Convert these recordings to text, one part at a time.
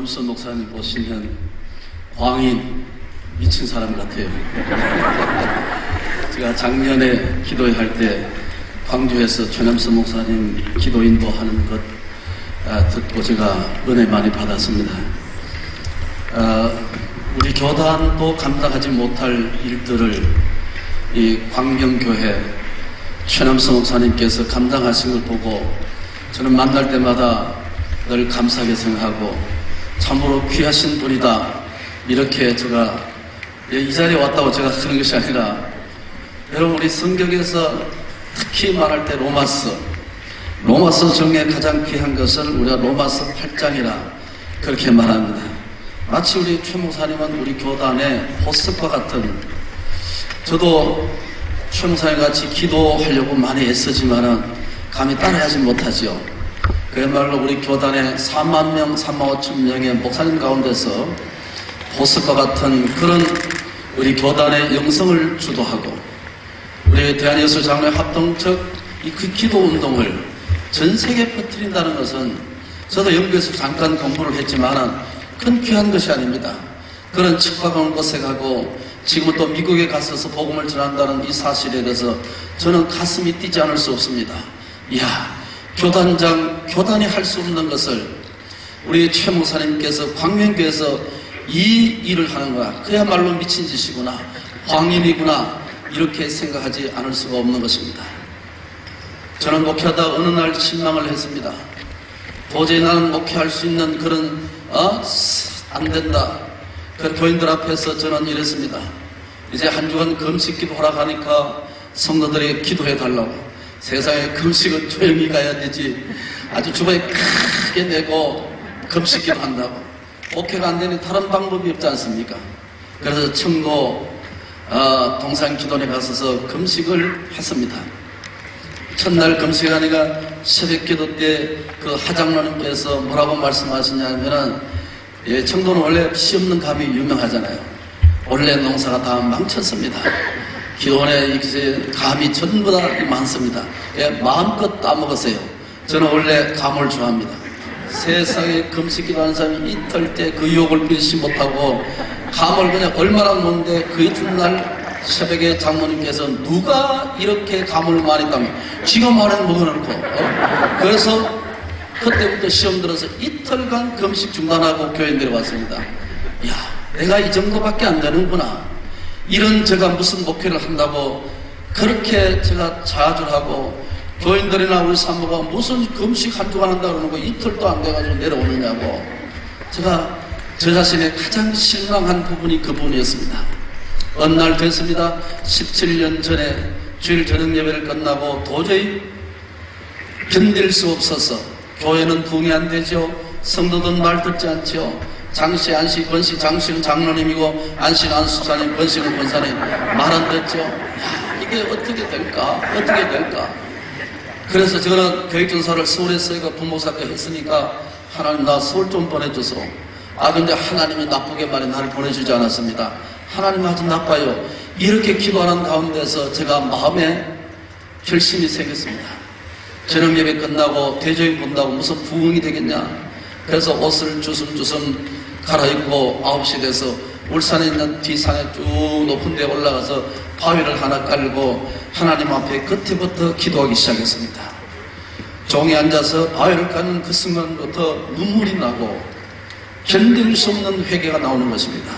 최남선 목사님 보시면 광인 미친 사람 같아요. 제가 작년에 기도할 때 광주에서 최남선 목사님 기도 인도하는 것 듣고 제가 은혜 많이 받았습니다. 우리 교단도 감당하지 못할 일들을 이 광경교회 최남선 목사님께서 감당하신 걸 보고 저는 만날 때마다 늘 감사하게 생각하고 참으로 귀하신 분이다, 이렇게 제가 이 자리에 왔다고 제가 그런 것이 아니라, 여러분 우리 성경에서 특히 말할 때 로마서 중에 가장 귀한 것을 우리가 로마서 8장이라 그렇게 말합니다. 마치 우리 최 목사님은 우리 교단의 보석과 같은, 저도 최 목사님 같이 기도하려고 많이 애쓰지만은 감히 따라하지 못하지요. 그야말로 우리 교단의 4만 명, 3만 5천 명의 목사님 가운데서 보석과 같은 그런 우리 교단의 영성을 주도하고, 우리 대한예수장로회 합동적 그 기도 운동을 전 세계에 퍼뜨린다는 것은, 저도 영국에서 잠깐 공부를 했지만 큰 귀한 것이 아닙니다. 그런 측박한 곳에 가고 지금은 또 미국에 가서서 복음을 전한다는 이 사실에 대해서 저는 가슴이 뛰지 않을 수 없습니다. 이야, 교단이 할 수 없는 것을 우리 최 목사님께서 광명교에서 이 일을 하는 거야, 그야말로 미친 짓이구나, 광인이구나, 이렇게 생각하지 않을 수가 없는 것입니다. 저는 목회하다 어느 날 실망을 했습니다. 도저히 나는 목회할 수 있는 그런 안 된다. 그 교인들 앞에서 저는 이랬습니다. 이제 한 주간 금식 기도하라 하니까 성도들에게 기도해 달라고. 세상에 금식은 조용히 가야 되지, 아주 주방에 크게 내고 금식 기도한다고. 목회가 안 되니 다른 방법이 없지 않습니까? 그래서 청도 동산기도원에 가서서 금식을 했습니다. 첫날 금식하니까 새벽기도 때 그 하장로님께서 뭐라고 말씀하시냐면은, 청도는 원래 피 없는 감이 유명하잖아요. 원래 농사가 다 망쳤습니다. 기원에 이제 감이 전부 다 많습니다. 마음껏 따먹으세요. 저는 원래 감을 좋아합니다. 세상에 금식기도 하는 사람이 이틀 때 그 유혹을 피하지 못하고 감을 그냥 얼마나 먹는데, 그 이튿날 새벽에 장모님께서 누가 이렇게 감을 많이 따면 지금 안에 먹어놓고 그래서 그때부터 시험 들어서 이틀간 금식 중단하고 교회 내려왔습니다. 야, 내가 이 정도밖에 안 되는구나. 이런 제가 무슨 목회를 한다고 그렇게 제가 좌절하고, 교인들이나 우리 사모가 무슨 금식 한 주간 한다고 그러는 거 이틀도 안 돼가지고 내려오느냐고. 제가 저 자신의 가장 실망한 부분이 그 부분이었습니다. 어느 날 됐습니다. 17년 전에 주일 저녁 예배를 끝나고 도저히 견딜 수 없어서, 교회는 부흥이 안 되죠. 성도들은 말 듣지 않죠. 장씨, 안씨, 권씨, 장씨는 장로님이고 안씨는 안수사님, 권씨는 권사님, 말 안 듣죠. 야, 이게 어떻게 될까? 그래서 저는 교육전사를 서울에서 부목사께 했으니까, 하나님 나 서울 좀 보내줘서. 근데 하나님이 나쁘게 말해 나를 보내주지 않았습니다. 하나님 아주 나빠요. 이렇게 기도하는 가운데서 제가 마음에 결심이 생겼습니다. 저녁 예배 끝나고 대조인 본다고 무슨 부흥이 되겠냐. 그래서 옷을 주섬주섬 갈아입고 9시 돼서 울산에 있는 뒤산에 쭉 높은 데 올라가서 바위를 하나 깔고 하나님 앞에 끝에부터 기도하기 시작했습니다. 종에 앉아서 바위를 까는 그 순간부터 눈물이 나고 견딜 수 없는 회개가 나오는 것입니다.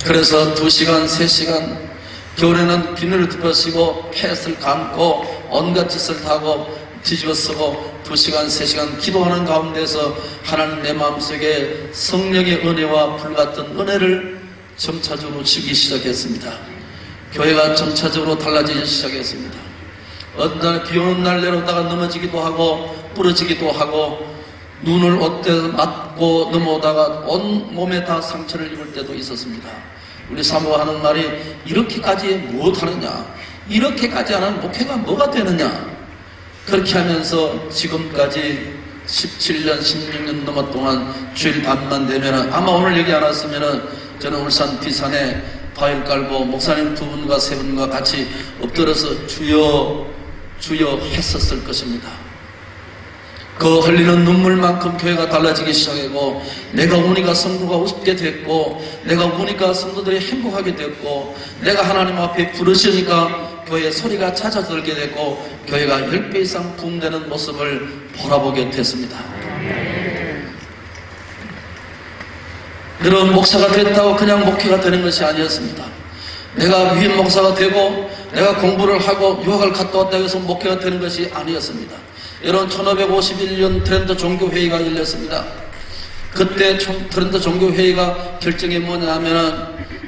그래서 2시간, 3시간, 겨울에는 비늘을 덮어쓰고 펫을 감고 온갖 짓을 하고 뒤집어 쓰고 2시간, 3시간 기도하는 가운데서 하나님 내 마음속에 성령의 은혜와 불같은 은혜를 점차적으로 주기 시작했습니다. 교회가 점차적으로 달라지기 시작했습니다. 어떤 날 비 오는 날 내려오다가 넘어지기도 하고 부러지기도 하고, 눈을 옷대서 맞고 넘어오다가 온 몸에 다 상처를 입을 때도 있었습니다. 우리 사모가 하는 말이, 이렇게까지 무엇하느냐, 이렇게까지 하는 목회가 뭐가 되느냐. 그렇게 하면서 지금까지 17년, 16년 넘어 동안 주일 밤만 되면은, 아마 오늘 얘기 안 왔으면은 저는 울산 뒤산에 바위를 깔고 목사님 2분과 3분과 같이 엎드려서 주여 주여 했었을 것입니다. 그 흘리는 눈물만큼 교회가 달라지기 시작하고, 내가 오니까 성도가 웃게 됐고, 내가 오니까 성도들이 행복하게 됐고, 내가 하나님 앞에 부르시니까 교회의 소리가 잦아들게 됐고, 교회가 10배 이상 부흥되는 모습을 바라보게 됐습니다. 여러분, 목사가 됐다고 그냥 목회가 되는 것이 아니었습니다. 내가 위임 목사가 되고 내가 공부를 하고 유학을 갔다 왔다고 해서 목회가 되는 것이 아니었습니다. 여러분, 1551년 트렌트 종교회의가 열렸습니다. 그때 트렌트 종교회의가 결정이 뭐냐면은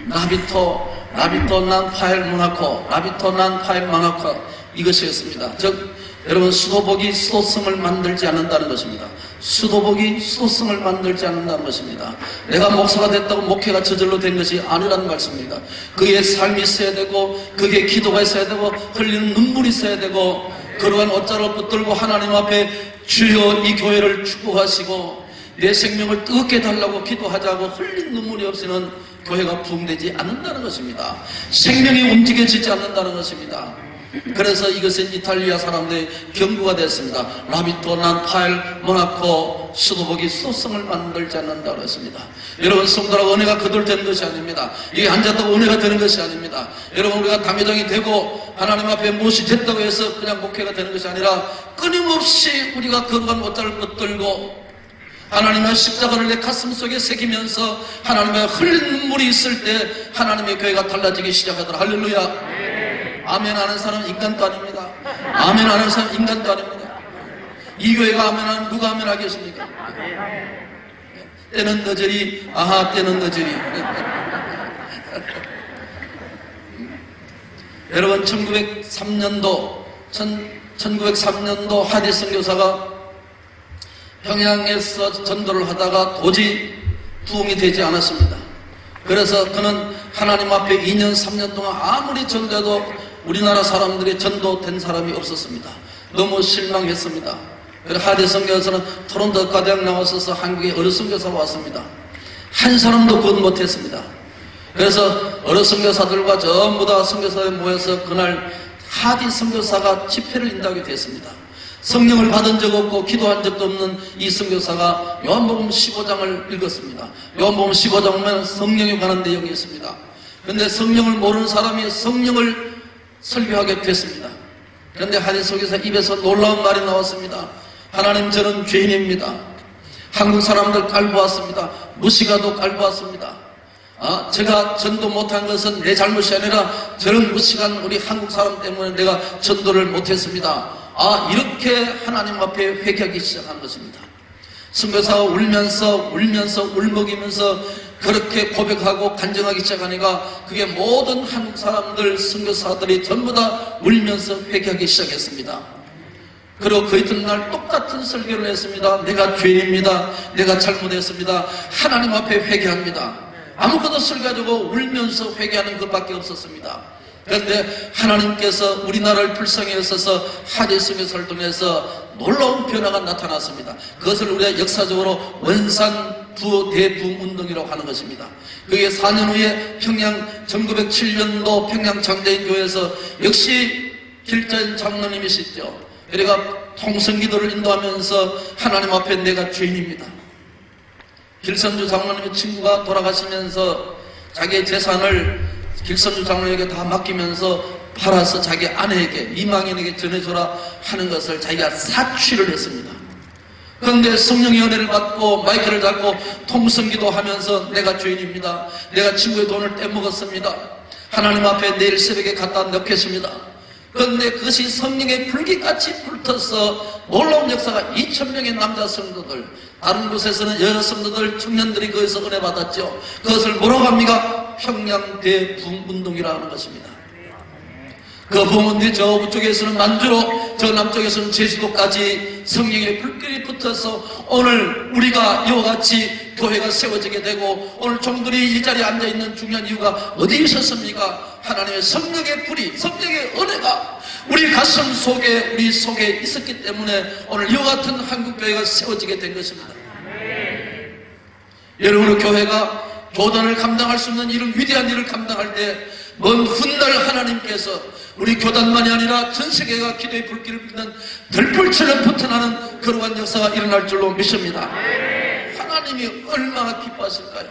라비토 난 파일 모나코, 라비토 난 파일 모나코, 이것이었습니다. 즉, 여러분, 수도복이 수도성을 만들지 않는다는 것입니다. 수도복이 수도성을 만들지 않는다는 것입니다. 내가 목사가 됐다고 목회가 저절로 된 것이 아니라는 말씀입니다. 그의 삶이 있어야 되고, 그의 기도가 있어야 되고, 흘리는 눈물이 있어야 되고, 그러한 옷자를 붙들고 하나님 앞에 주여 이 교회를 축복하시고 내 생명을 뜨겁게 달라고 기도하자고 흘린 눈물이 없이는 교회가 부흥되지 않는다는 것입니다. 생명이 움직여지지 않는다는 것입니다. 그래서 이것은 이탈리아 사람들의 경고가 됐습니다. 라비토 난 파일 모나코, 수도복이 수도성을 만들지 않는다고 했습니다. 여러분, 성도라고 은혜가 거둘되는 것이 아닙니다. 이게 앉았다고 은혜가 되는 것이 아닙니다. 여러분, 우리가 담회장이 되고 하나님 앞에 무엇이 됐다고 해서 그냥 목회가 되는 것이 아니라, 끊임없이 우리가 거룩한 옷자를 붙들고 하나님의 십자가를 내 가슴 속에 새기면서 하나님의 흘린 눈물이 있을 때 하나님의 교회가 달라지기 시작하더라. 할렐루야. 아멘 하는 사람은 인간도 아닙니다. 아멘 하는 사람은 인간도 아닙니다. 이 교회가 아멘 하면 누가 아멘 하겠습니까? 때는 너저리, 아하, 때는 너저리. 여러분, 1903년도 하디 선교사가 평양에서 전도를 하다가 도저히 부흥이 되지 않았습니다. 그래서 그는 하나님 앞에 2년 3년 동안 아무리 전도해도 우리나라 사람들이 전도된 사람이 없었습니다. 너무 실망했습니다. 그래서 하디 선교사는 토론토 과대학 나왔어서 한국에 어느 선교사가 왔습니다. 한 사람도 구원 못했습니다. 그래서 어느 선교사들과 전부 다 선교사에 모여서 그날 하디 선교사가 집회를 인도하게 됐습니다. 성령을 받은 적 없고 기도한 적도 없는 이 선교사가 요한복음 15장을 읽었습니다. 요한복음 15장은 성령에 관한 내용이 있습니다. 그런데 성령을 모르는 사람이 성령을 설교하게 됐습니다. 그런데 하디 선교사 입에서 놀라운 말이 나왔습니다. 하나님, 저는 죄인입니다. 한국 사람들 깔보았습니다. 무시가도 깔보았습니다. 제가 전도 못한 것은 내 잘못이 아니라 저런 무식한 우리 한국 사람 때문에 내가 전도를 못했습니다. 이렇게 하나님 앞에 회개하기 시작한 것입니다. 선교사가 울면서 울먹이면서 그렇게 고백하고 간증하기 시작하니까 그게 모든 한국 사람들, 선교사들이 전부 다 울면서 회개하기 시작했습니다. 그리고 그 이튿날 똑같은 설교를 했습니다. 내가 죄인입니다. 내가 잘못했습니다. 하나님 앞에 회개합니다. 아무것도 설교하고 울면서 회개하는 것밖에 없었습니다. 그런데 하나님께서 우리나라를 불쌍히 여셔서 하디 선교사를 통해서 놀라운 변화가 나타났습니다. 그것을 우리가 역사적으로 원산 대부흥 운동이라고 하는 것입니다. 그게 4년 후에 1907년도 평양 장대인교회에서 역시 길자인 장로님이시죠. 그러니까 통성기도를 인도하면서 하나님 앞에 내가 죄인입니다. 길선주 장로님의 친구가 돌아가시면서 자기의 재산을 길선주 장로에게 다 맡기면서 팔아서 자기 아내에게, 이망인에게 전해줘라 하는 것을 자기가 사취를 했습니다. 그런데 성령의 은혜를 받고 마이크를 잡고 통성기도 하면서 내가 죄인입니다. 내가 친구의 돈을 떼먹었습니다. 하나님 앞에 내일 새벽에 갖다 넣겠습니다. 그런데 그것이 성령의 불길같이 불터서 놀라운 역사가 2,000명의 남자 성도들, 다른 곳에서는 여러 성도들, 청년들이 거기서 은혜 받았죠. 그것을 뭐라고 합니까? 평양 대부흥운동이라 하는 것입니다. 그 부흥운동이 저 쪽에서는 만주로, 저 남쪽에서는 제주도까지 성령의 불길이 붙어서 오늘 우리가 이와 같이 교회가 세워지게 되고, 오늘 종들이 이 자리에 앉아있는 중요한 이유가 어디에 있었습니까? 하나님의 성령의 불이, 성령의 은혜가 우리 가슴 속에, 우리 속에 있었기 때문에 오늘 이와 같은 한국교회가 세워지게 된 것입니다. 여러분의 교회가 교단을 감당할 수 없는 이런 위대한 일을 감당할 때 먼 훗날 하나님께서 우리 교단만이 아니라 전 세계가 기도의 불길을 빛는 들불처럼 붙어나는 거룩한 역사가 일어날 줄로 믿습니다. 하나님이 얼마나 기뻐하실까요?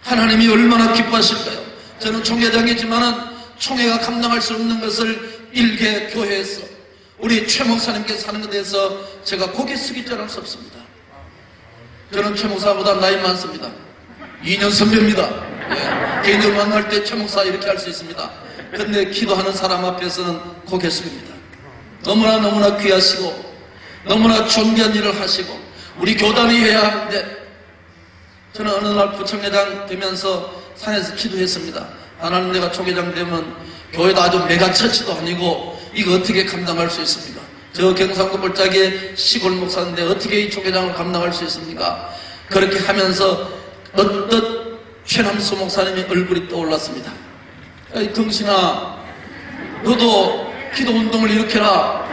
하나님이 얼마나 기뻐하실까요? 저는 총회장이지만은 총회가 감당할 수 없는 것을 일개 교회에서 우리 최 목사님께서 하는 것에 대해서 제가 고개 숙이지 않을 수 없습니다. 저는 최 목사보다 나이 많습니다. 2년 선배입니다. 예, 개인적으로 만날 때 최 목사 이렇게 할 수 있습니다. 근데 기도하는 사람 앞에서는 고개 숙입니다. 너무나 귀하시고 너무나 존귀한 일을 하시고 우리 교단이 해야 하는데, 저는 어느 날 부총회장 되면서 산에서 기도했습니다. 하나님, 내가 총회장 되면 교회도 아주 메가처치도 아니고 이거 어떻게 감당할 수 있습니까? 저 경상도 볼짝의 시골 목사인데 어떻게 이 총회장을 감당할 수 있습니까? 그렇게 하면서 어떤 최남수 목사님의 얼굴이 떠올랐습니다. 야, 덩신아, 너도 기도운동을 일으켜라,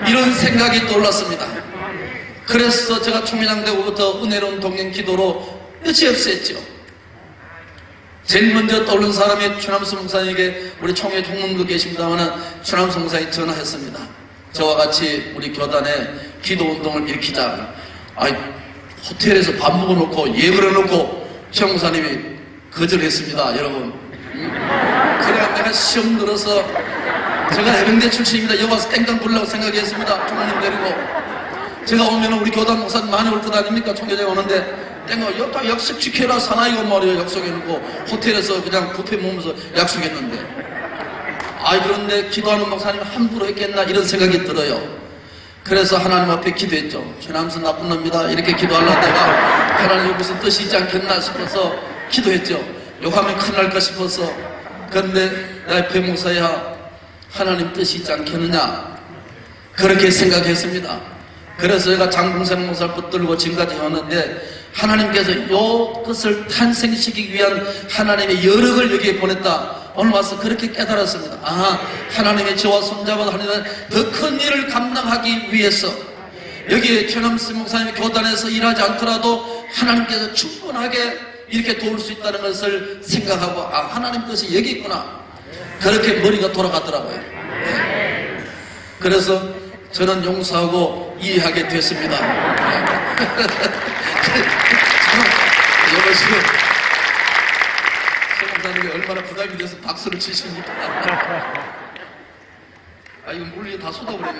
이런 생각이 떠올랐습니다. 그래서 제가 총회장 되고부터 은혜로운 동행 기도로 여지없이 했죠. 제일 먼저 떠오른 사람이 최남수 목사님에게, 우리 총회 총무도 계십니다마는 최남수 목사님이 전화했습니다. 저와 같이 우리 교단에 기도운동을 일으키자. 호텔에서 밥 먹어놓고 예불해 놓고 최 목사님이 거절했습니다, 여러분. 그래야 내가 시험 들어서, 제가 해병대 출신입니다. 여기 와서 땡깡 부르려고 생각했습니다. 총무님 데리고. 제가 오면 우리 교단 목사님 많이 올 것 아닙니까? 총회장에 오는데 땡가 여기다 약속 지켜라 사나이가 말이에요. 약속해놓고 호텔에서 그냥 뷔페 먹으면서 약속했는데, 그런데 기도하는 목사님 함부로 했겠나 이런 생각이 들어요. 그래서 하나님 앞에 기도했죠. 최남수 나쁜 놈이다 이렇게 기도하려고 내가 하나님 무슨 뜻이 있지 않겠나 싶어서 기도했죠. 욕하면 큰일 날까 싶어서. 그런데 나 배 목사야, 하나님 뜻이 있지 않겠느냐 그렇게 생각했습니다. 그래서 제가 장봉산 목사를 붙들고 지금까지 해왔는데, 하나님께서 이것을 탄생시키기 위한 하나님의 여력을 여기에 보냈다. 오늘 와서 그렇게 깨달았습니다. 하나님의 저와 손잡아도 하나님 더 큰 일을 감당하기 위해서 여기에 최남수 목사님의 교단에서 일하지 않더라도 하나님께서 충분하게 이렇게 도울 수 있다는 것을 생각하고, 하나님 뜻이 여기 있구나, 그렇게 머리가 돌아가더라고요. 네. 그래서 저는 용서하고 이해하게 됐습니다. 여보시오, 최 목사님이 얼마나 부담이 돼서 박수를 치십니까? 이거 물리 다 쏟아버렸네.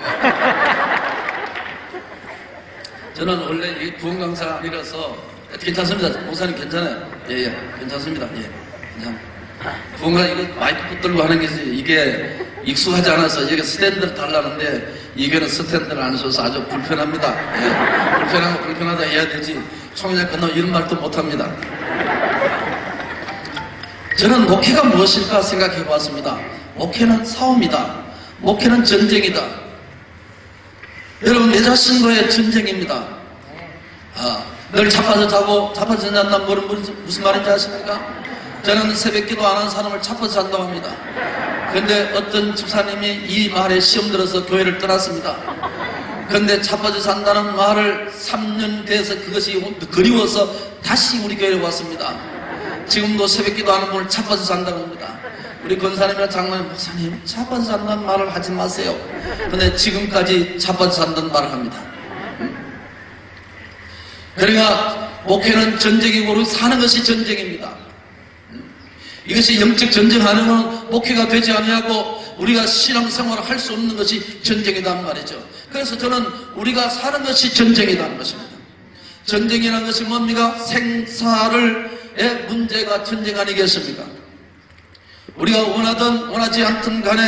저는 원래 이 부흥 강사 아니라서 괜찮습니다. 목사님 괜찮아요. 예, 괜찮습니다. 예, 괜찮아요. 부흥 이거 마이크 붙들고 하는 게 이게 익숙하지 않아서 이게 스탠드를 달라는데, 이게는 스탠드를 안 써서 아주 불편합니다. 예, 불편하면 불편하다 해야 되지, 총회장 끝나면 이런 말도 못합니다. 저는 목회가 무엇일까 생각해 보았습니다. 목회는 싸움이다. 목회는 전쟁이다. 여러분, 내 자신과의 전쟁입니다. 늘 자빠져 자고 자빠져 잔다는 말은 무슨 말인지 아십니까? 저는 새벽기도 안 하는 사람을 자빠져 잔다고 합니다. 그런데 어떤 집사님이 이 말에 시험 들어서 교회를 떠났습니다. 그런데 자빠져 산다는 말을 3년 돼서 그것이 그리워서 다시 우리 교회에 왔습니다. 지금도 새벽기도 하는 분을 자빠져 산다고 합니다. 우리 권사님이나 장로님, 목사님 자빠져 산다는 말을 하지 마세요. 그런데 지금까지 자빠져 산다는 말을 합니다. 그러니까 목회는 전쟁이고 우리 사는 것이 전쟁입니다. 이것이 영적 전쟁하는 건 목회가 되지 아니하고 우리가 신앙생활을 할 수 없는 것이 전쟁이란 말이죠. 그래서 저는 우리가 사는 것이 전쟁이라는 것입니다. 전쟁이라는 것이 뭡니까? 생사의 문제가 전쟁 아니겠습니까? 우리가 원하든 원하지 않든 간에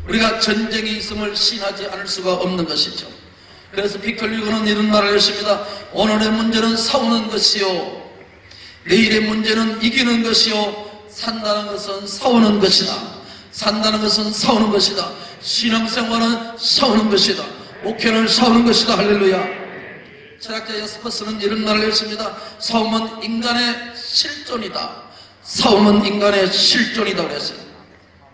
우리가 전쟁이 있음을 시인하지 않을 수가 없는 것이죠. 그래서 빅터 휴고는 이런 말을 했습니다. 오늘의 문제는 싸우는 것이요, 내일의 문제는 이기는 것이요, 산다는 것은 싸우는 것이다. 산다는 것은 싸우는 것이다. 신앙생활은 싸우는 것이다. 목회는 싸우는 것이다. 할렐루야. 철학자 여스퍼스는 이런 말을 했습니다. 싸움은 인간의 실존이다. 싸움은 인간의 실존이다 그랬어요.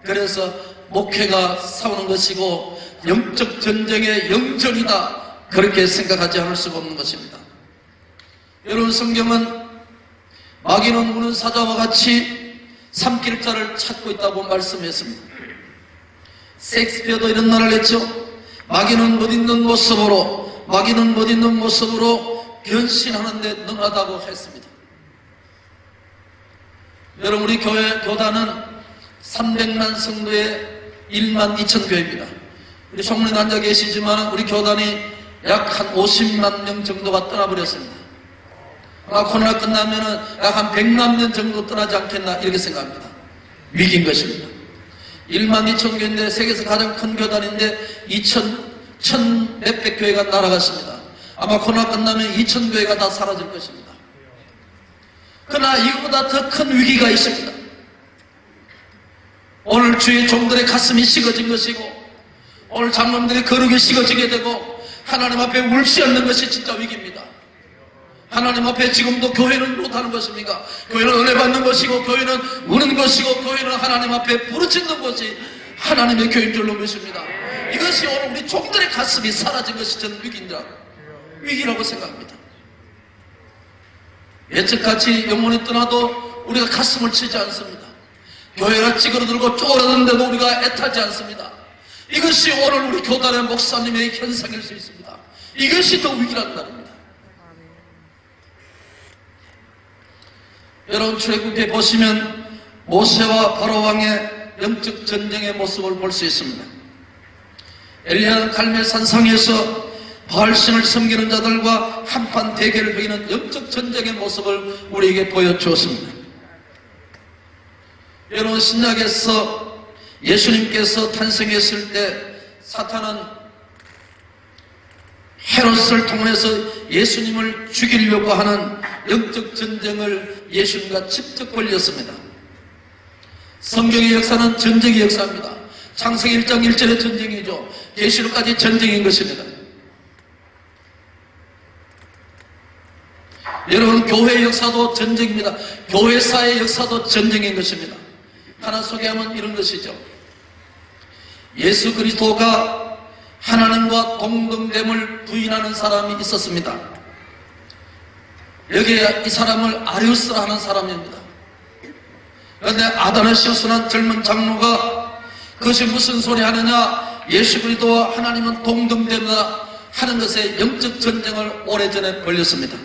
그래서 목회가 싸우는 것이고 영적 전쟁의 영전이다, 그렇게 생각하지 않을 수가 없는 것입니다. 여러분, 성경은 마귀는 우는 사자와 같이 삼킬 자를 찾고 있다고 말씀했습니다. 셰익스피어도 이런 말을 했죠. 마귀는 못 있는 모습으로 변신하는 데 능하다고 했습니다. 여러분, 우리 교단은 300만 성도의 1만 2천 교회입니다. 우리 총무님 앉아 계시지만 우리 교단이 약 한 50만 명 정도가 떠나버렸습니다. 아마 코로나 끝나면은 약 한 100만 명 정도 떠나지 않겠나 이렇게 생각합니다. 위기인 것입니다. 1만 2천 교회인데 세계에서 가장 큰 교단인데 2천 몇백 교회가 날아갔습니다. 아마 코로나 끝나면 2천 교회가 다 사라질 것입니다. 그러나 이거보다 더 큰 위기가 있습니다. 오늘 주의 종들의 가슴이 식어진 것이고 오늘 장로님들의 거룩이 식어지게 되고 하나님 앞에 울 수 없는 것이 진짜 위기입니다. 하나님 앞에 지금도 교회는 못하는 것입니까? 교회는 은혜 받는 것이고 교회는 우는 것이고 교회는 하나님 앞에 부르짖는 것이 하나님의 교회인 줄로 믿습니다. 이것이 오늘 우리 종들의 가슴이 사라진 것이 저는 위기라고 생각합니다. 예측같이 영혼이 떠나도 우리가 가슴을 치지 않습니다. 교회가 찌그러들고 쪼그라드는데도 우리가 애타지 않습니다. 이것이 오늘 우리 교단의 목사님의 현상일 수 있습니다. 이것이 더 위기란 말입니다. 여러분, 출애굽기에 보시면 모세와 바로 왕의 영적 전쟁의 모습을 볼 수 있습니다. 엘리야는 갈멜 산상에서 바알신을 섬기는 자들과 한판 대결을 벌이는 영적 전쟁의 모습을 우리에게 보여주었습니다. 여러분, 신약에서 예수님께서 탄생했을 때 사탄은 헤롯을 통해서 예수님을 죽이려고 하는 영적 전쟁을 예수님과 직접 벌였습니다. 성경의 역사는 전쟁의 역사입니다. 창세기 1장 1절의 전쟁이죠. 계시록까지 전쟁인 것입니다. 여러분, 교회의 역사도 전쟁입니다. 교회사의 역사도 전쟁인 것입니다. 하나 소개하면 이런 것이죠. 예수 그리스도가 하나님과 동등됨을 부인하는 사람이 있었습니다. 여기에 이 사람을 아리우스라 하는 사람입니다. 그런데 아다나시우스는 젊은 장로가 그것이 무슨 소리 하느냐, 예수 그리스도와 하나님은 동등됨이다 하는 것에 영적 전쟁을 오래전에 벌였습니다.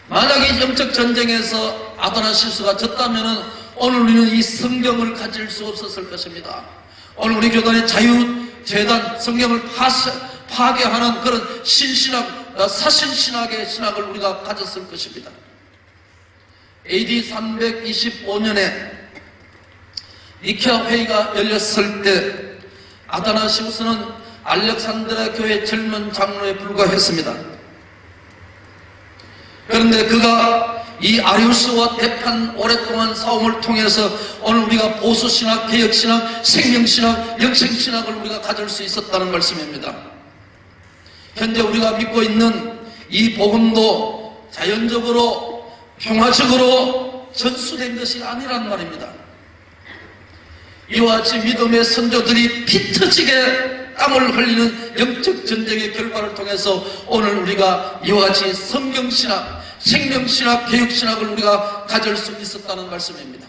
만약 이 영적 전쟁에서 아다나시우스가 졌다면 오늘 우리는 이 성경을 가질 수 없었을 것입니다. 오늘 우리 교단의 자유재단, 성경을 파괴하는 그런 신신학, 사신신학의 신학을 우리가 가졌을 것입니다. AD 325년에 니케아 회의가 열렸을 때 아다나시우스는 알렉산드라 교회 젊은 장로에 불과했습니다. 그런데 그가 이 아리우스와 대판 오랫동안 싸움을 통해서 오늘 우리가 보수신학, 개혁신학, 생명신학, 영생신학을 우리가 가질 수 있었다는 말씀입니다. 현재 우리가 믿고 있는 이 복음도 자연적으로 평화적으로 전수된 것이 아니란 말입니다. 이와 같이 믿음의 선조들이 피 터지게 땀을 흘리는 영적 전쟁의 결과를 통해서 오늘 우리가 이와 같이 성경신학, 생명신학, 개혁신학을 우리가 가질 수 있었다는 말씀입니다.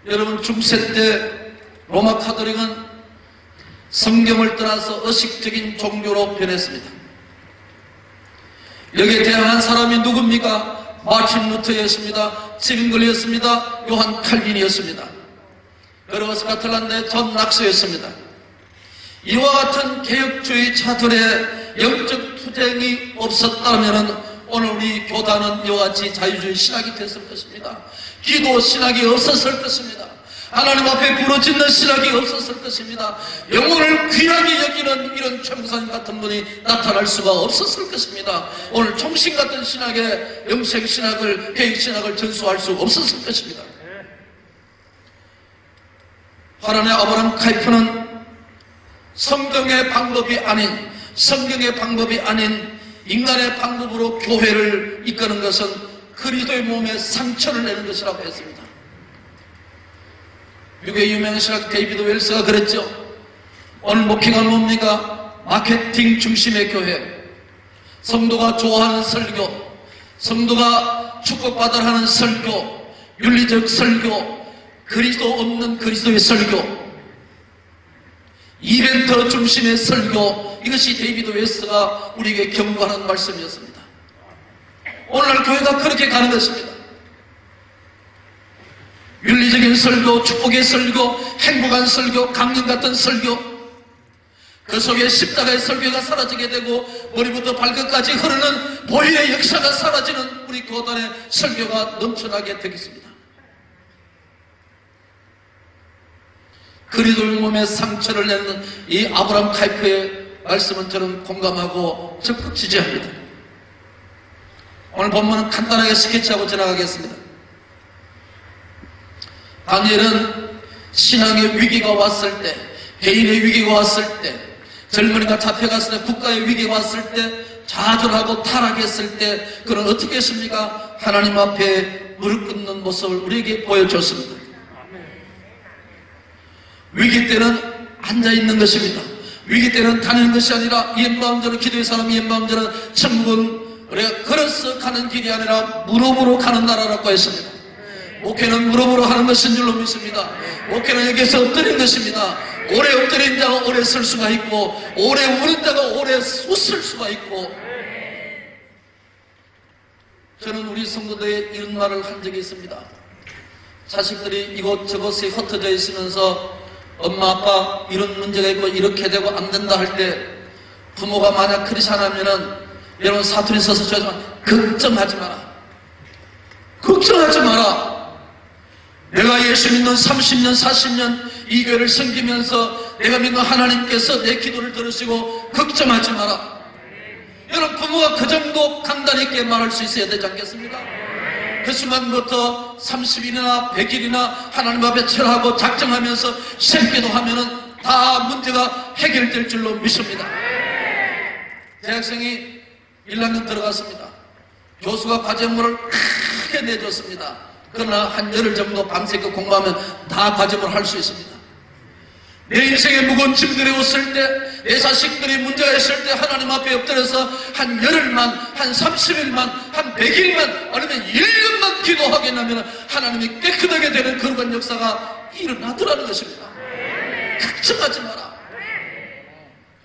여러분, 중세 때 로마 카톨릭은 성경을 떠나서 의식적인 종교로 변했습니다. 여기에 대항한 사람이 누굽니까? 마틴 루터였습니다. 징글이었습니다. 요한 칼빈이었습니다. 그리고 스코틀랜드의 존 낙스였습니다. 이와 같은 개혁주의자들의 영적 투쟁이 없었다면 오늘 우리 교단은 이와 같이 자유주의 신학이 됐을 것입니다. 기도 신학이 없었을 것입니다. 하나님 앞에 부르짖는 신학이 없었을 것입니다. 영혼을 귀하게 여기는 이런 최목사님 같은 분이 나타날 수가 없었을 것입니다. 오늘 총신 같은 신학에 영생신학을, 개혁신학을 전수할 수 없었을 것입니다. 하나님의 아브라함 카이프는 성경의 방법이 아닌 인간의 방법으로 교회를 이끄는 것은 그리스도의 몸에 상처를 내는 것이라고 했습니다. 미국의 유명한 신학 데이비드 웰스가 그랬죠. 오늘 목회가 뭡니까? 마케팅 중심의 교회, 성도가 좋아하는 설교, 성도가 축복받으라 하는 설교, 윤리적 설교, 그리스도 없는 그리스도의 설교, 이벤트 중심의 설교, 이것이 데이비드 웨스가 우리에게 경고하는 말씀이었습니다. 오늘날 교회가 그렇게 가는 것입니다. 윤리적인 설교, 축복의 설교, 행복한 설교, 강림 같은 설교, 그 속에 십자가의 설교가 사라지게 되고 머리부터 발끝까지 흐르는 보혈의 역사가 사라지는 우리 교단의 설교가 넘쳐나게 되겠습니다. 그리스도의 몸에 상처를 내는 이 아브라함 카이프의 말씀은 저는 공감하고 적극 지지합니다. 오늘 본문은 간단하게 스케치하고 지나가겠습니다. 다니엘은 신앙의 위기가 왔을 때, 개인의 위기가 왔을 때, 젊은이가 잡혀갔을 때, 국가의 위기가 왔을 때, 좌절하고 타락했을 때 그는 어떻게 했습니까? 하나님 앞에 무릎 꿇는 모습을 우리에게 보여줬습니다. 위기 때는 앉아있는 것입니다. 위기 때는 다니는 것이 아니라 이엠마음대로 기도의 사람 이엠마음대로 천국은 우리가 걸어서 가는 길이 아니라 무릎으로 가는 나라라고 했습니다. 목회는 무릎으로 하는 것인 줄로 믿습니다. 목회는 여기서 엎드린 것입니다. 오래 엎드린 자가 오래 설 수가 있고 오래 우는 자가 오래 웃을 수가 있고, 저는 우리 성도들의 이런 말을 한 적이 있습니다. 자식들이 이곳저곳에 흩어져 있으면서 엄마 아빠 이런 문제가 있고 이렇게 되고 안 된다 할 때 부모가 만약 크리스찬하면은 여러분 사투리 써서 죄송하지만 걱정하지 마라. 걱정하지 마라. 내가 예수 믿는 30년 40년 이 교회를 섬기면서 내가 믿는 하나님께서 내 기도를 들으시고 걱정하지 마라. 여러분 부모가 그 정도 강단 있게 말할 수 있어야 되지 않겠습니까? 그 순간부터 30일이나 100일이나 하나님 앞에 절하고 작정하면서 새기도 하면은 다 문제가 해결될 줄로 믿습니다. 대학생이 1학년 들어갔습니다. 교수가 과제물을 크게 내줬습니다. 그러나 한 열흘 정도 밤새고 공부하면 다 과제물을 할 수 있습니다. 내 인생에 무거운 짐들이 왔을 때, 내 자식들이 문제가 있을 때 하나님 앞에 엎드려서 한 열흘만, 한 30일만, 한 100일만, 아니면 1년만 기도하게 하면 하나님이 깨끗하게 되는 그런 역사가 일어나더라는 것입니다. 걱정하지 마라.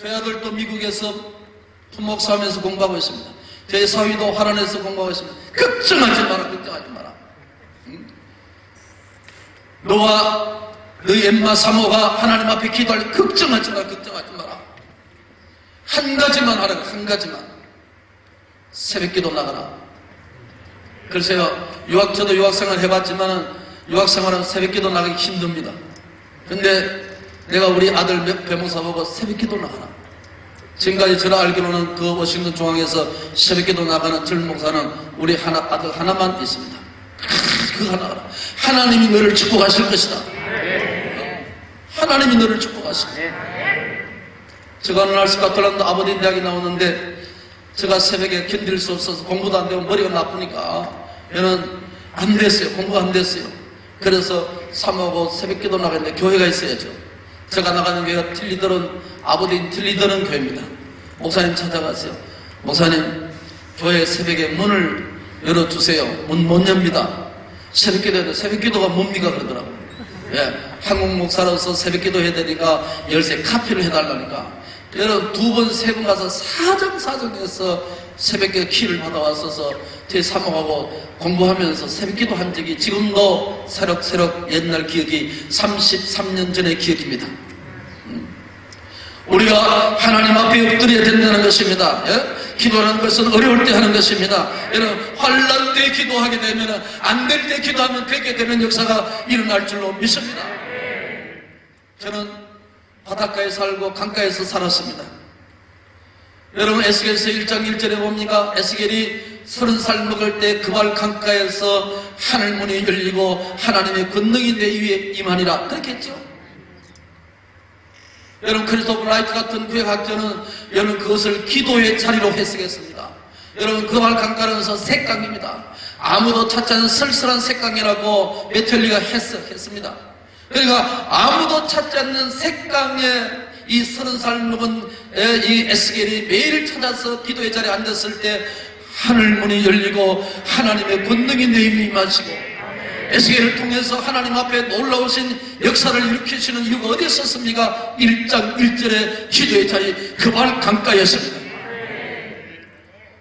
저희 아들도 미국에서 부목사하면서 공부하고 있습니다. 저희 사위도 화란에서 공부하고 있습니다. 걱정하지 마라. 걱정하지 마라. 너와 너희 엠마 사모가 하나님 앞에 기도할 때 걱정하지 마라. 걱정하지 마라. 한 가지만 하라. 한 가지만. 새벽기도 나가라. 글쎄요, 저도 유학생활 해봤지만 유학생활은 새벽기도 나가기 힘듭니다. 근데 내가 우리 아들 배목사 보고 새벽기도 나가라. 지금까지 저를 알기로는 그 워싱턴 중앙에서 새벽기도 나가는 젊은 목사는 우리 아들 하나만 있습니다. 그거 하나. 하나님이 너를 축복하실 것이다. 하나님이 너를 축복하십니다. 제가 어느 날 스코틀랜드 아버딘 대학에 나오는데 제가 새벽에 견딜 수 없어서 공부도 안 되고 머리가 나쁘니까 얘는 안 됐어요. 공부가 안 됐어요. 그래서 사모하고 새벽기도 나갔는데 교회가 있어야죠. 제가 나가는 교회가 아버딘 틸리더는 교회입니다. 목사님 찾아갔어요. 목사님, 교회 새벽에 문을 열어주세요. 문 못 엽니다. 새벽기도해도 새벽기도가 뭡니까 그러더라고요. 예, 한국 목사로서 새벽기도 해야 되니까 열쇠 카피를 해달라니까. 여러분 2번 3번 가서 사정해서 새벽기도 키를 받아왔어서 제 사모하고 공부하면서 새벽기도 한 적이 지금도 새록새록 옛날 기억이 33년 전의 기억입니다. 우리가 하나님 앞에 엎드려야 된다는 것입니다. 예? 기도하는 것은 어려울 때 하는 것입니다. 여러분 환난 때 기도하게 되면 안 될 때 기도하면 되게 되는 역사가 일어날 줄로 믿습니다. 저는 바닷가에 살고 강가에서 살았습니다. 여러분 에스겔서 1장 1절에 봅니까? 에스겔이 30살 먹을 때 그발 강가에서 하늘문이 열리고 하나님의 권능이 내 위에 임하니라 그렇게 했죠. 여러분 크리스토퍼 라이트 같은 구역학자는 여러분 그것을 기도의 자리로 해석했습니다. 여러분 그발 강가에서 색강입니다. 아무도 찾지 않는 쓸쓸한 색강이라고 메텔리가 해석했습니다. 그러니까 아무도 찾지 않는 색강에 이 30살 먹은 이 에스겔이 매일 찾아서 기도의 자리에 앉았을 때 하늘문이 열리고 하나님의 권능이 내 힘에 임하시고 에스겔을 통해서 하나님 앞에 놀라우신 역사를 일으키시는 이유가 어디에 있었습니까? 1장 1절의 기도의 자리 그발 강가였습니다.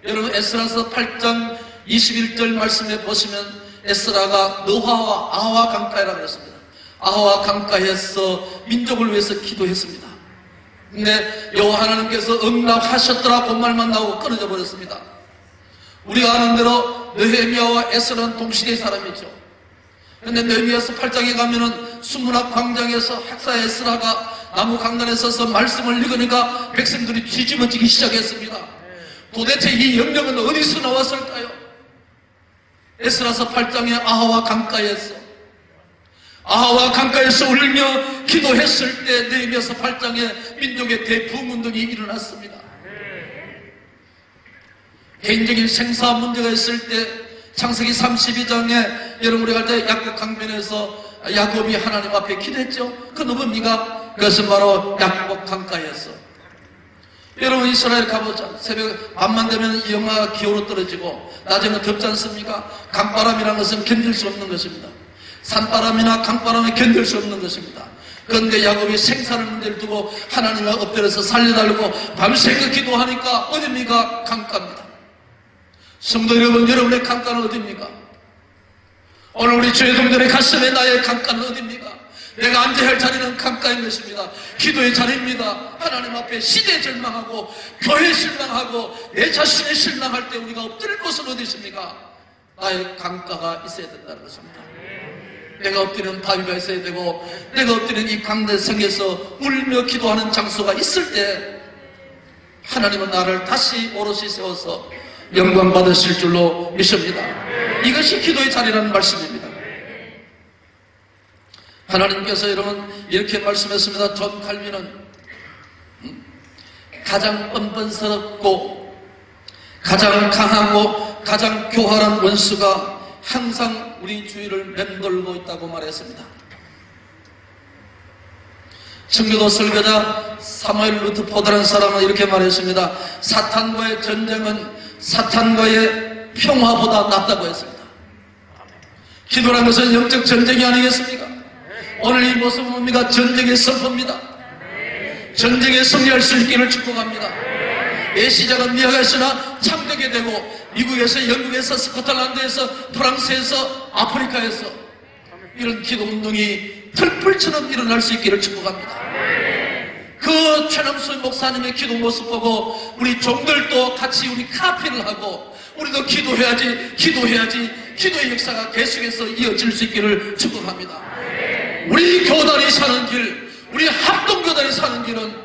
여러분 에스라서 8장 21절 말씀에 보시면 에스라가 너화와 아와 강가라고 했습니다. 아와 강가에서 민족을 위해서 기도했습니다. 근데 여호와 하나님께서 응답하셨더라 그 말만 나오고 끊어져 버렸습니다. 우리가 아는 대로 느헤미야와 에스라는 동시대의 사람이죠. 그런데 느헤미야서 8장에 가면은 수문학 광장에서 학사 에스라가 나무 강단에 서서 말씀을 읽으니까 백성들이 뒤집어지기 시작했습니다. 도대체 이 영령은 어디서 나왔을까요? 에스라서 8장에 아하와 강가에서 울며 기도했을 때 느헤미야서 8장에 민족의 대부흥운동이 일어났습니다. 개인적인 생사 문제가 있을 때 창세기 32장에 여러분 우리가 할 때 야곱 강변에서 야곱이 하나님 앞에 기도했죠. 그 누굽니까? 그것은 바로 야곱 강가에서. 여러분 이스라엘 가보자. 새벽 밤만 되면 영하가 기온으로 떨어지고 낮에는 덥지 않습니까? 강바람이라는 것은 견딜 수 없는 것입니다. 산바람이나 강바람에 견딜 수 없는 것입니다. 그런데 야곱이 생사를 문제를 두고 하나님을 엎드려서 살려달라고 밤새고 기도하니까 어딥니까? 강가입니다. 성도 여러분, 여러분의 강가는 어딥니까? 오늘 우리 죄송들의 가슴에 나의 강가는 어딥니까? 내가 앉아야 할 자리는 강가인 것입니다. 기도의 자리입니다. 하나님 앞에 시대에 절망하고 교회에 실망하고 내 자신에 실망할 때 우리가 엎드릴 곳은 어디 있습니까? 나의 강가가 있어야 된다는 것입니다. 내가 엎드리는 바위가 있어야 되고 내가 엎드리는 이 강대성에서 울며 기도하는 장소가 있을 때 하나님은 나를 다시 오롯이 세워서 영광 받으실 줄로 믿습니다. 이것이 기도의 자리라는 말씀입니다. 하나님께서 여러분 이렇게 말씀했습니다. 존 칼빈은 가장 뻔뻔스럽고 가장 강하고 가장 교활한 원수가 항상 우리 주위를 맴돌고 있다고 말했습니다. 청교도 설교자 사무엘 루트포드라는 사람은 이렇게 말했습니다. 사탄과의 전쟁은 사탄과의 평화보다 낫다고 했습니다. 기도란 것은 영적 전쟁이 아니겠습니까? 오늘 이 모습은 뭡니까? 전쟁의 선포입니다. 전쟁에 승리할 수 있기를 축복합니다. 내 시작은 미국에서나 참되게 되고 미국에서, 영국에서, 스코틀랜드에서, 프랑스에서, 아프리카에서 이런 기도운동이 털풀처럼 일어날 수 있기를 축복합니다. 그 최남수 목사님의 기도 모습 보고 우리 종들도 같이 우리 카피를 하고 우리도 기도해야지 기도의 역사가 계속해서 이어질 수 있기를 축복합니다. 우리 교단이 사는 길, 우리 합동교단이 사는 길은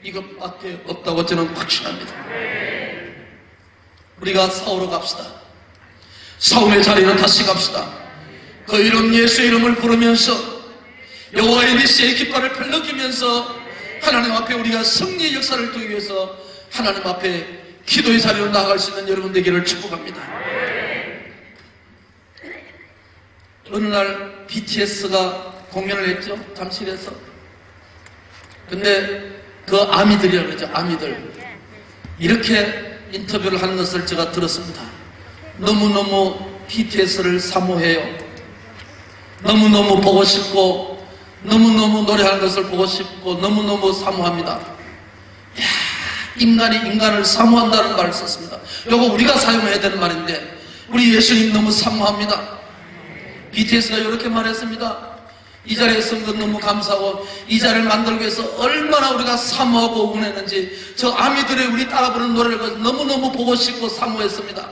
이것밖에 없다고 저는 확신합니다. 우리가 싸우러 갑시다. 싸움의 자리는 다시 갑시다. 그 이름 예수의 이름을 부르면서 여호와의 니스의 깃발을 펼럭이면서 하나님 앞에 우리가 승리의 역사를 두기 위해서 하나님 앞에 기도의 자리로 나아갈 수 있는 여러분 되기를 축복합니다. 어느 날 BTS가 공연을 했죠. 잠실에서. 근데 그 아미들이라고 그러죠. 아미들. 이렇게 인터뷰를 하는 것을 제가 들었습니다. 너무너무 BTS를 사모해요. 너무너무 보고 싶고 너무너무 노래하는 것을 보고 싶고 너무너무 사모합니다. 이야, 인간이 인간을 사모한다는 말을 썼습니다. 이거 우리가 사용해야 되는 말인데 우리 예수님 너무 사모합니다. BTS가 이렇게 말했습니다. 이 자리에 선 건 너무 감사하고 이 자리를 만들기 위해서 얼마나 우리가 사모하고 응원했는지 저 아미들의 우리 따라 부르는 노래를 너무너무 보고 싶고 사모했습니다.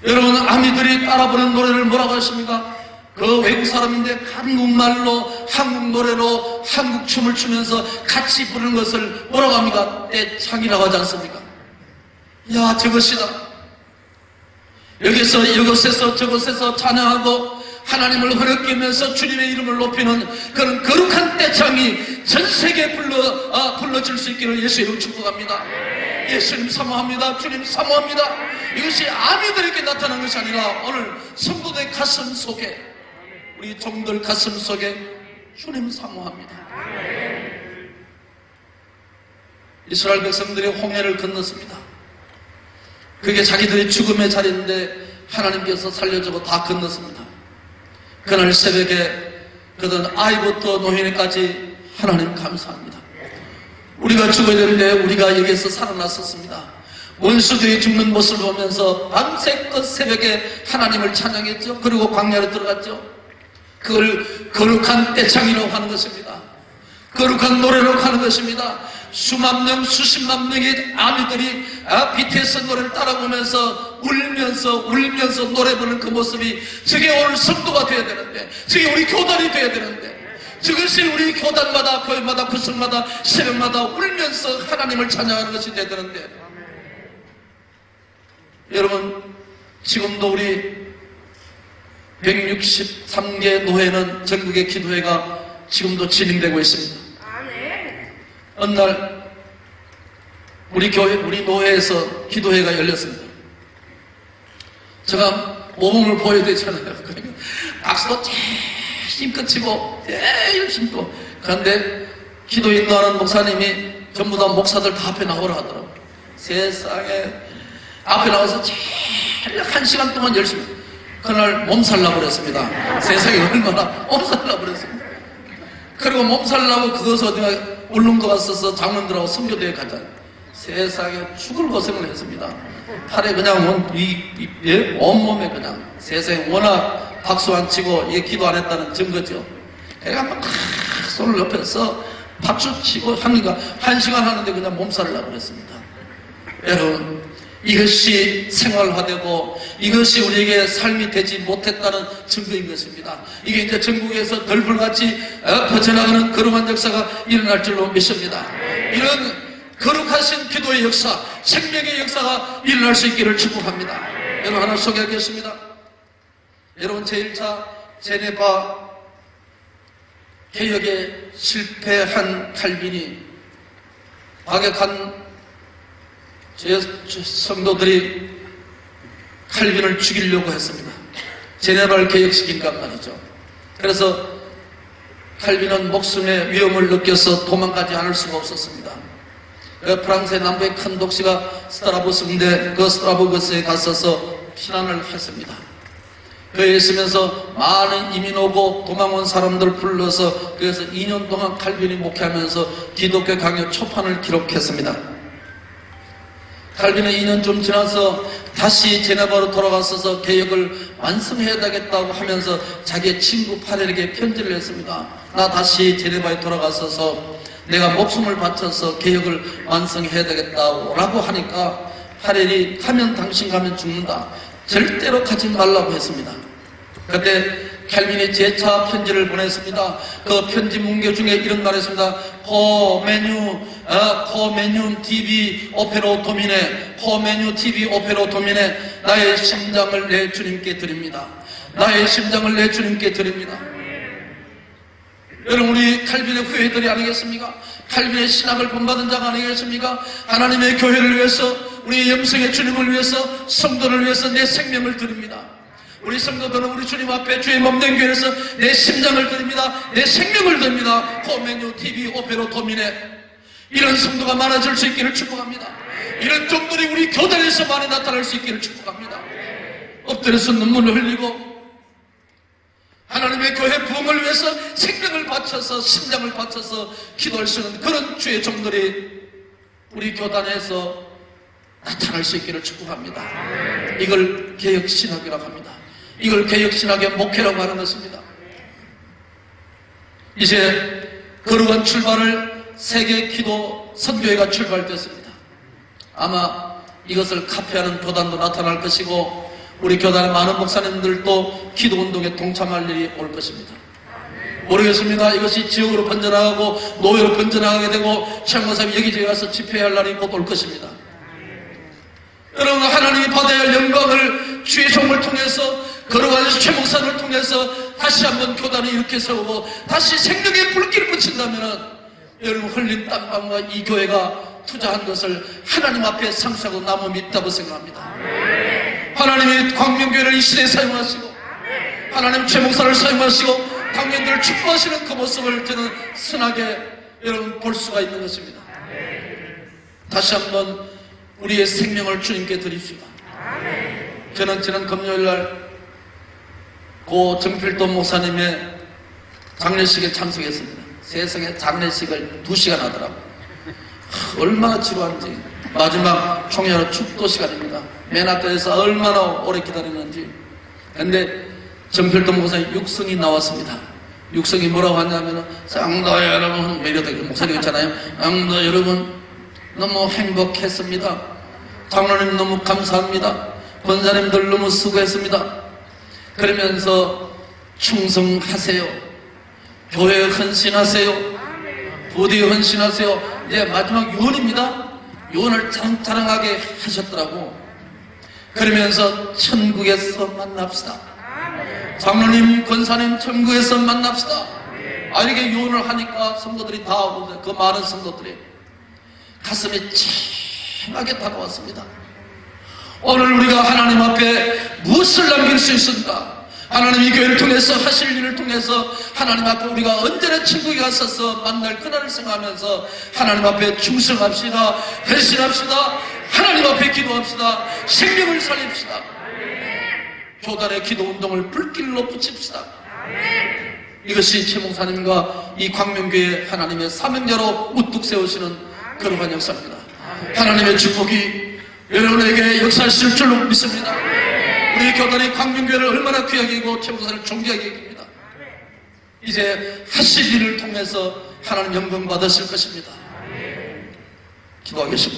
여러분 아미들이 따라 부르는 노래를 뭐라고 하십니까? 그 외국 사람인데 한국말로 한국 노래로 한국 춤을 추면서 같이 부르는 것을 뭐라고 합니까? 떼창이라고 하지 않습니까? 야 저것이다. 여기서 이곳에서 저곳에서 찬양하고 하나님을 흐느끼면서 주님의 이름을 높이는 그런 거룩한 떼창이 전 세계에 불러질 수 있기를 예수의 이름 축복합니다. 예수님 사모합니다. 주님 사모합니다. 이것이 아미들에게 나타난 것이 아니라 오늘 성도들의 가슴 속에 우리 종들 가슴 속에 주님 사모합니다. 이스라엘 백성들이 홍해를 건넜습니다. 그게 자기들이 죽음의 자리인데 하나님께서 살려주고 다 건넜습니다. 그날 새벽에 그들 아이부터 노인까지 하나님 감사합니다. 우리가 죽어야 되는데 우리가 여기에서 살아났었습니다. 원수들이 죽는 모습을 보면서 밤새껏 새벽에 하나님을 찬양했죠. 그리고 광야로 들어갔죠. 그걸 거룩한 떼창이라고 하는 것입니다. 거룩한 노래로 하는 것입니다. 수만 명, 수십만 명의 아미들이 BTS 노래를 따라보면서 울면서 노래 부르는 그 모습이 저게 오늘 성도가 되어야 되는데, 저게 우리 교단이 되어야 되는데, 저것이 우리 교단마다 교회마다 구성마다 새벽마다 울면서 하나님을 찬양하는 것이 되어야 되는데, 여러분 지금도 우리 163개 노회는 전국의 기도회가 지금도 진행되고 있습니다. 어느 날 우리 교회, 우리 노회에서 기도회가 열렸습니다. 제가 모범을 보여야 되잖아요. 그러니까 박수도 힘껏 치고 열심히 또. 그런데 기도 인도하는 목사님이 전부 다 목사들 다 앞에 나오라 하더라고요. 세상에 앞에 나와서 제일 1시간 동안 열심히. 그날 몸살나고 그랬습니다. 세상에 얼마나 몸살나고 그랬습니다. 그리고 몸살나고 그것을 어디가 울릉도 갔어서 장로들하고 선교대회 가자. 세상에 죽을 고생을 했습니다. 팔에 그냥 온몸에 그냥 세상에 워낙 박수 안 치고 기도 안 했다는 증거죠. 그래가 막 손을 옆에서 박수 치고 하니까 1시간 하는데 그냥 몸살을 나고 그랬습니다. 여러분 이것이 생활화되고 이것이 우리에게 삶이 되지 못했다는 증거인 것입니다. 이게 이제 전국에서 덜불같이 퍼져나가는 거룩한 역사가 일어날 줄로 믿습니다. 이런 거룩하신 기도의 역사, 생명의 역사가 일어날 수 있기를 축복합니다. 여러분 하나 소개하겠습니다. 여러분 제1차 제네바 개혁에 실패한 칼빈이 과격한 제 성도들이 칼빈을 죽이려고 했습니다. 제네바를 개혁시킨단 말이죠. 그래서 칼빈은 목숨의 위험을 느껴서 도망가지 않을 수가 없었습니다. 프랑스의 남부의 큰 도시가 스트라스부르인데 그 스트라스부르에 갔어서 피난을 했습니다. 그에 있으면서 많은 이민 오고 도망온 사람들 불러서 그래서 2년 동안 칼빈이 목회하면서 기독교 강요 초판을 기록했습니다. 칼빈은 2년 좀 지나서 다시 제네바로 돌아갔어서 개혁을 완성해야 되겠다고 하면서 자기의 친구 파렐에게 편지를 했습니다. 나 다시 제네바에 돌아갔어서 내가 목숨을 바쳐서 개혁을 완성해야 되겠다고 라고 하니까 파렐이 가면 당신 가면 죽는다. 절대로 가지 말라고 했습니다. 그때 칼빈이 재차 편지를 보냈습니다. 그 편지 문구 중에 이런 말 했습니다. 코메뉴 TV 오페로 도미네, 코메뉴 TV 오페로 도미네, 나의 심장을 내 주님께 드립니다. 나의 심장을 내 주님께 드립니다. 여러분 우리 칼빈의 후예들이 아니겠습니까? 칼빈의 신학을 본받은 자가 아니겠습니까? 하나님의 교회를 위해서, 우리 영성의 주님을 위해서, 성도를 위해서 내 생명을 드립니다. 우리 성도들은 우리 주님 앞에 주의 몸된 교회에서 내 심장을 드립니다. 내 생명을 드립니다. 코메뉴 TV 오페로 도미네. 이런 성도가 많아질 수 있기를 축복합니다. 이런 종들이 우리 교단에서 많이 나타날 수 있기를 축복합니다. 엎드려서 눈물을 흘리고 하나님의 교회 부흥을 위해서 생명을 바쳐서 심장을 바쳐서 기도할 수 있는 그런 주의 종들이 우리 교단에서 나타날 수 있기를 축복합니다. 이걸 개혁신학이라고 합니다. 이걸 개혁신학의 목회라고 하는 것입니다. 이제 거룩한 출발을 세계 기도 선교회가 출발됐습니다. 아마 이것을 카피하는 교단도 나타날 것이고 우리 교단의 많은 목사님들도 기도운동에 동참할 일이 올 것입니다. 모르겠습니다. 이것이 지역으로 번져나가고 노예로 번져나가게 되고 최목사님이 여기저기 가서 집회할 날이 곧 올 것입니다. 여러분 하나님이 받아야 할 영광을 주의 종을 통해서 거룩한 최목사를 통해서 다시 한번 교단을 이렇게 세우고 다시 생명의 불길을 붙인다면 여러분 흘린 땀방과 이 교회가 투자한 것을 하나님 앞에 상수하고 남음이 있다고 생각합니다. 하나님이 광명교회를 이 시대에 사용하시고 하나님 최목사를 사용하시고 광명들을 축복하시는 그 모습을 저는 선하게 여러분 볼 수가 있는 것입니다. 다시 한번 우리의 생명을 주님께 드립시다. 저는 지난 금요일날 고 정필돈 목사님의 장례식에 참석했습니다. 세상에 장례식을 2시간 하더라고요. 얼마나 지루한지. 마지막 총회로 축도 시간입니다. 맨 앞에서 얼마나 오래 기다렸는지. 근데 정필돈 목사님 육성이 나왔습니다. 육성이 뭐라고 하냐면, 성도 여러분, 이러다 목사님 있잖아요. 성도 여러분, 너무 행복했습니다. 장로님 너무 감사합니다. 권사님들 너무 수고했습니다. 그러면서 충성하세요. 교회에 헌신하세요. 부디에 헌신하세요. 이제 마지막 유언입니다. 유언을 자랑하게 하셨더라고. 그러면서 천국에서 만납시다. 장로님, 권사님 천국에서 만납시다. 이렇게 유언을 하니까 성도들이 다 오고, 그 많은 성도들이 가슴이 찡하게 다가왔습니다. 오늘 우리가 하나님 앞에 무엇을 남길 수 있습니까? 하나님이 교회를 통해서 하실 일을 통해서 하나님 앞에 우리가 언제나 천국에 갔어서 만날 그날을 생각하면서 하나님 앞에 충성합시다. 헌신합시다. 하나님 앞에 기도합시다. 생명을 살립시다. 교단의 기도운동을 불길로 붙입시다. 이것이 최 목사님과 이 광명교회 하나님의 사명자로 우뚝 세우시는 거룩한 역사입니다. 하나님의 축복이 여러분에게 역사하실 줄로 믿습니다. 우리 교단의 광명교회를 얼마나 귀하게 여기고 최 목사를 존귀하게 여깁니다. 이제 하실 일을 통해서 하나님 영광 받으실 것입니다. 기도하겠습니다.